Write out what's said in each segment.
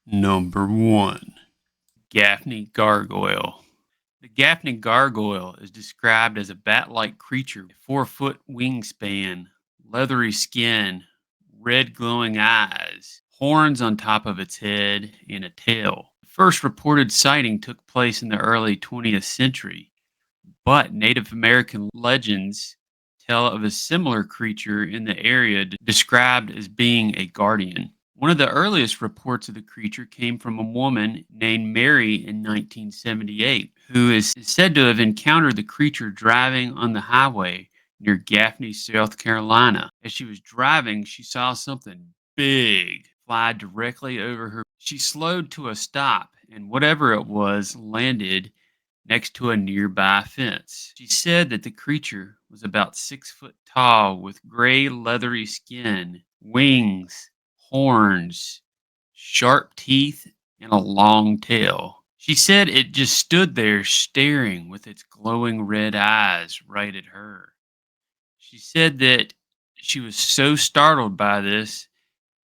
Number 1. Gaffney Gargoyle. The Gaffney Gargoyle is described as a bat-like creature with 4-foot wingspan, leathery skin, red glowing eyes, horns on top of its head, and a tail. The first reported sighting took place in the early 20th century, but Native American legends tell of a similar creature in the area described as being a guardian. One of the earliest reports of the creature came from a woman named Mary in 1978, who is said to have encountered the creature driving on the highway near Gaffney, South Carolina. As she was driving, she saw something big fly directly over her. She slowed to a stop, and whatever it was landed next to a nearby fence. She said that the creature was about 6 foot tall with gray leathery skin, wings, horns, sharp teeth, and a long tail. She said it just stood there staring with its glowing red eyes right at her. She said that she was so startled by this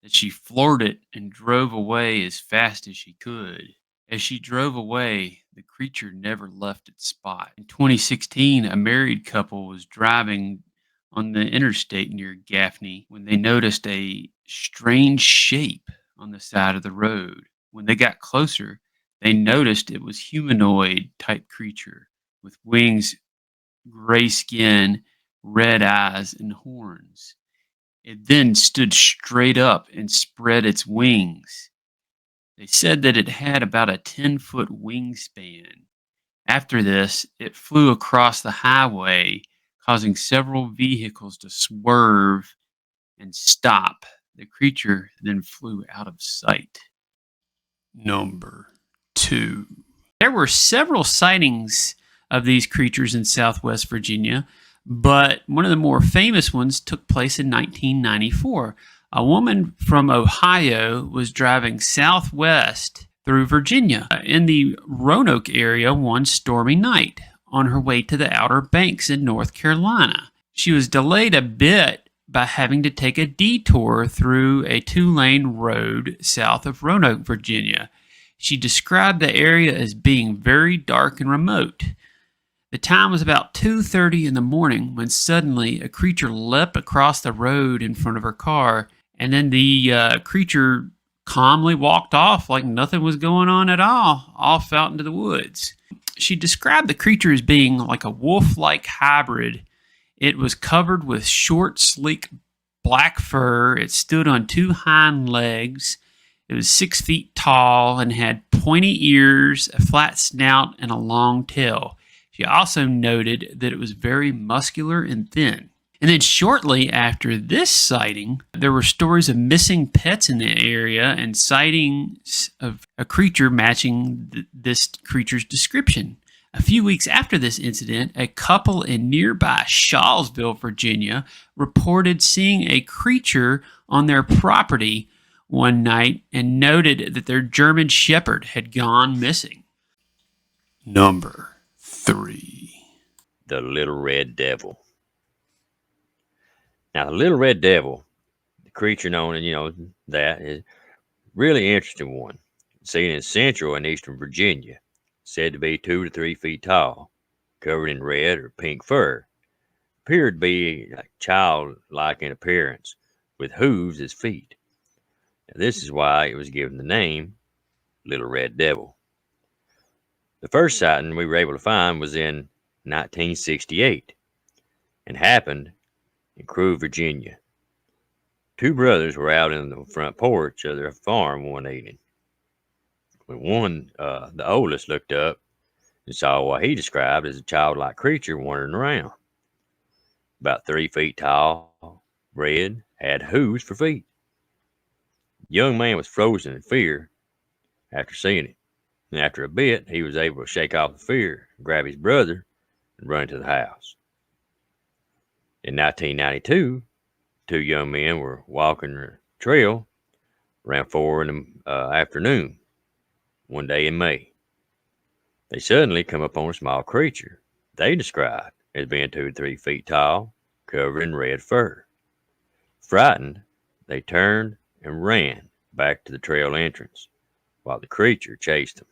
that she floored it and drove away as fast as she could. As she drove away, the creature never left its spot. In 2016, a married couple was driving on the interstate near Gaffney when they noticed a strange shape on the side of the road. When they got closer, they noticed it was humanoid type creature with wings, gray skin, red eyes, and horns. It then stood straight up and spread its wings. They said that it had about a 10-foot wingspan. After this, it flew across the highway, causing several vehicles to swerve and stop. The creature then flew out of sight. Number 2. There were several sightings of these creatures in Southwest Virginia, but one of the more famous ones took place in 1994. A woman from Ohio was driving southwest through Virginia in the Roanoke area one stormy night on her way to the Outer Banks in North Carolina. She was delayed a bit by having to take a detour through a 2-lane road south of Roanoke, Virginia. She described the area as being very dark and remote. The time was about 2:30 in the morning when suddenly a creature leapt across the road in front of her car, and then the creature calmly walked off like nothing was going on at all, off out into the woods. She described the creature as being like a wolf-like hybrid. It was covered with short, sleek black fur. It stood on 2 hind legs. It was 6 feet tall and had pointy ears, a flat snout, and a long tail. She also noted that it was very muscular and thin. And then shortly after this sighting, there were stories of missing pets in the area and sightings of a creature matching this creature's description. A few weeks after this incident, a couple in nearby Shawsville, Virginia, reported seeing a creature on their property one night and noted that their German Shepherd had gone missing. Number 3. The Little Red Devil. Now, the Little Red Devil, the creature known as, that is really interesting one. Seen in central and eastern Virginia, said to be 2 to 3 feet tall, covered in red or pink fur. Appeared to be childlike in appearance, with hooves as feet. Now, this is why it was given the name Little Red Devil. The first sighting we were able to find was in 1968 and happened in Crewe, Virginia. 2 brothers were out in the front porch of their farm one evening. When one, the oldest, looked up and saw what he described as a childlike creature wandering around. About 3 feet tall, red, had hooves for feet. The young man was frozen in fear after seeing it. And after a bit, he was able to shake off the fear, grab his brother, and run to the house. In 1992, 2 young men were walking the trail around 4 in the afternoon, one day in May. They suddenly come upon a small creature they described as being 2 to 3 feet tall, covered in red fur. Frightened, they turned and ran back to the trail entrance. while the creature chased them.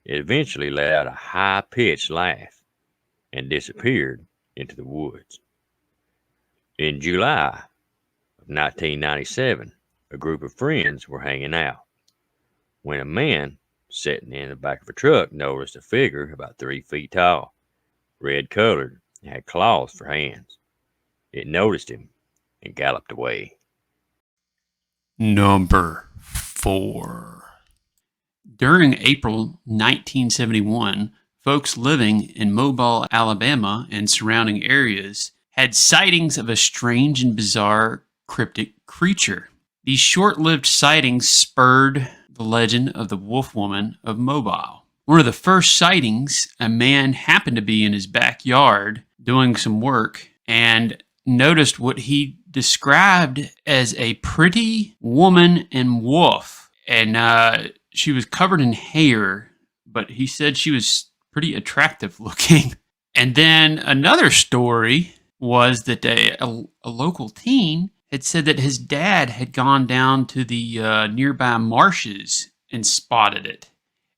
It eventually let out a high-pitched laugh and disappeared into the woods. In July of 1997, a group of friends were hanging out when a man sitting in the back of a truck noticed a figure about 3 feet tall, red-colored, and had claws for hands. It noticed him and galloped away. Number 4. During April 1971, folks living in Mobile, Alabama and surrounding areas had sightings of a strange and bizarre cryptic creature. These short-lived sightings spurred the legend of the Wolf Woman of Mobile. One of the first sightings, a man happened to be in his backyard doing some work and noticed what he described as a pretty woman and wolf. And she was covered in hair, but he said she was pretty attractive looking. And then another story was that a local teen had said that his dad had gone down to the nearby marshes and spotted it,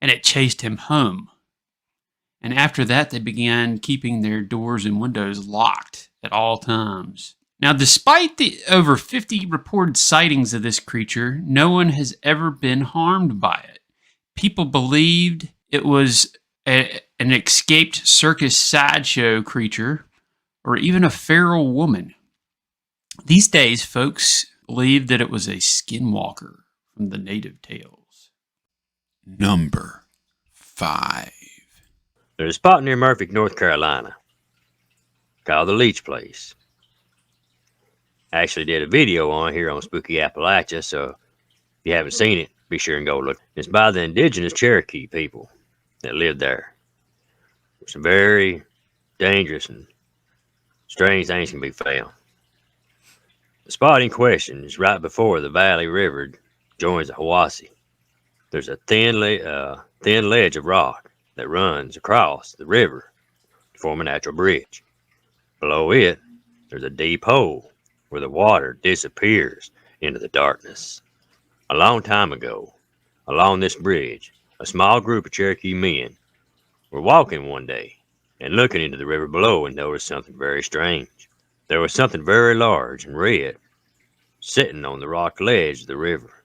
and it chased him home. And after that, they began keeping their doors and windows locked at all times. Now, despite the over 50 reported sightings of this creature, no one has ever been harmed by it. People believed it was an escaped circus sideshow creature or even a feral woman. These days, folks believe that it was a skinwalker from the native tales. Number 5. There's a spot near Murphy, North Carolina, called the Leech Place. I actually did a video on it here on Spooky Appalachia, so if you haven't seen it, be sure and go look. It's by the indigenous Cherokee people that lived there. Some very dangerous and strange things can be found. The spot in question is right before the Valley River joins the Hiwassee. There's a thin ledge of rock that runs across the river to form a natural bridge. Below it, there's a deep hole where the water disappears into the darkness. A long time ago, along this bridge, a small group of Cherokee men were walking one day and looking into the river below and noticed something very strange. There was something very large and red sitting on the rock ledge of the river.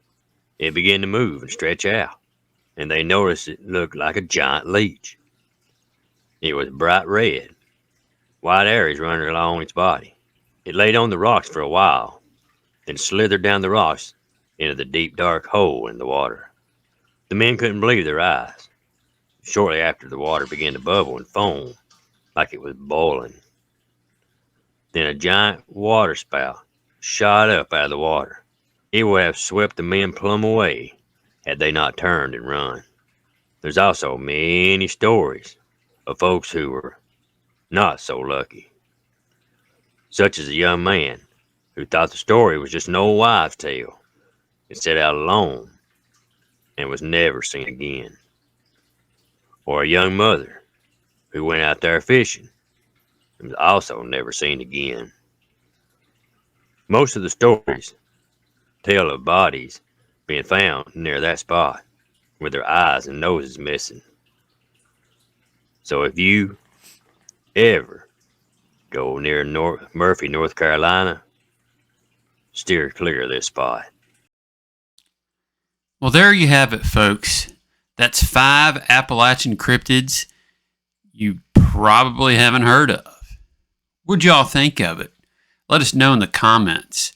It began to move and stretch out, and they noticed it looked like a giant leech. It was bright red, white arrows running along its body. It laid on the rocks for a while, then slithered down the rocks into the deep dark hole in the water. The men couldn't believe their eyes. Shortly after, the water began to bubble and foam like it was boiling. Then a giant water spout shot up out of the water. It would have swept the men plumb away had they not turned and run. There's also many stories of folks who were not so lucky, such as a young man who thought the story was just an old wives' tale and set out alone and was never seen again. Or a young mother who went out there fishing and was also never seen again. Most of the stories tell of bodies being found near that spot with their eyes and noses missing. So if you ever go near Murphy, North Carolina, steer clear of this spot. Well, there you have it, folks. That's 5 Appalachian cryptids you probably haven't heard of. What'd y'all think of it? Let us know in the comments.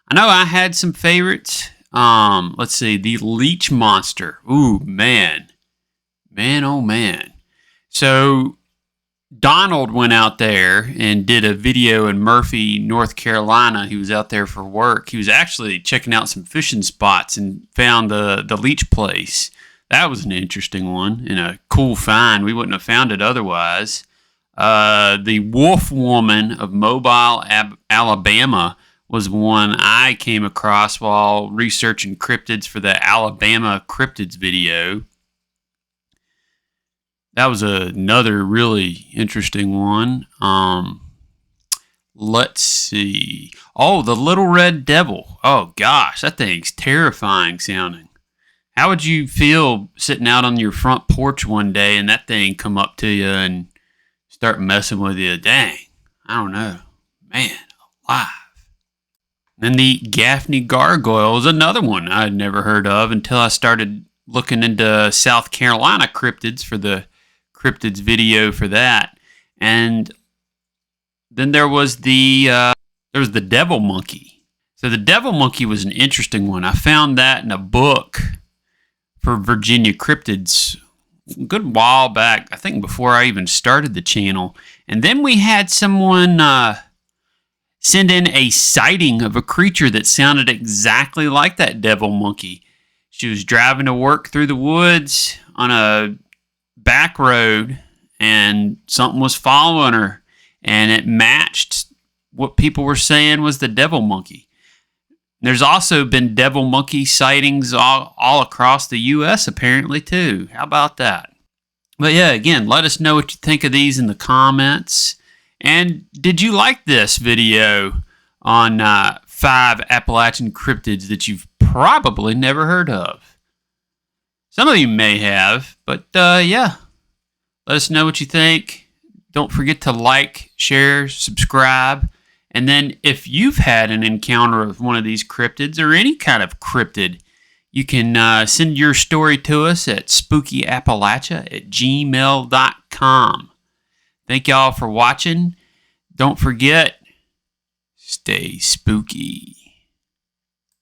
I know I had some favorites. Let's see, the leech monster. Ooh, man. Man, oh man. So Donald went out there and did a video in Murphy, North Carolina. He was out there for work. He was actually checking out some fishing spots and found the leech place. That was an interesting one and a cool find. We wouldn't have found it otherwise. The Wolf Woman of Mobile, Alabama was one I came across while researching cryptids for the Alabama Cryptids video. That was another really interesting one. Let's see. Oh, the Little Red Devil. Oh, gosh, that thing's terrifying sounding. How would you feel sitting out on your front porch one day and that thing come up to you and start messing with you? Dang, I don't know. Man, alive. Then the Gaffney Gargoyle is another one I'd never heard of until I started looking into South Carolina cryptids for the cryptids video for that. And then there was the devil monkey. So the devil monkey was an interesting one. I found that in a book for Virginia cryptids a good while back, I think before I even started the channel. And then we had someone send in a sighting of a creature that sounded exactly like that devil monkey. She was driving to work through the woods on a back road, and something was following her, and it matched what people were saying was the devil monkey. There's also been devil monkey sightings all across the U.S. apparently too. How about that? But yeah, again, let us know what you think of these in the comments. And did you like this video on 5 Appalachian cryptids that you've probably never heard of? Some of you may have, but yeah, let us know what you think. Don't forget to like, share, subscribe. And then if you've had an encounter with one of these cryptids or any kind of cryptid, you can send your story to us at spookyappalachia@gmail.com. Thank y'all for watching. Don't forget, stay spooky.